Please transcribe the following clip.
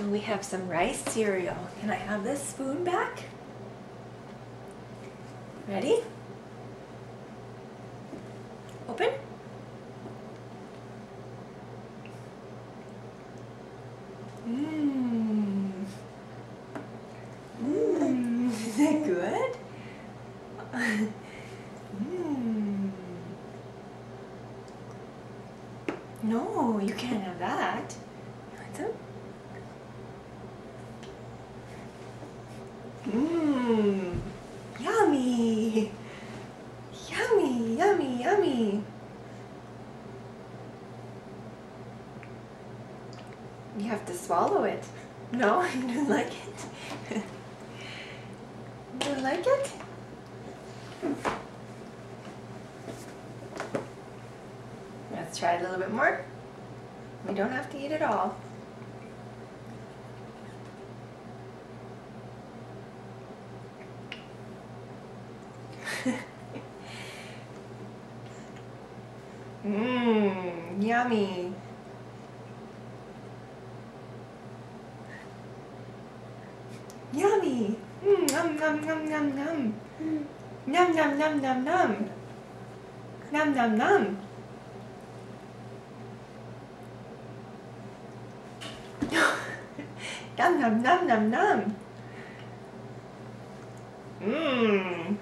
And we have some rice cereal. Can I have this spoon back? Ready? Open. Mmm. Mmm. Is that good? Mmm. No, you can't have that. You want some? Mmm. Yummy. Yummy, yummy, yummy. You have to swallow it. No, you don't like it? You don't like it? Let's try it a little bit more. We don't have to eat it all. Mmm, yummy. Yummy. Nom nom nom nom nom. Nom nom nom nom nom. Nom nom nom. Nom nom nom nom nom. Mmm.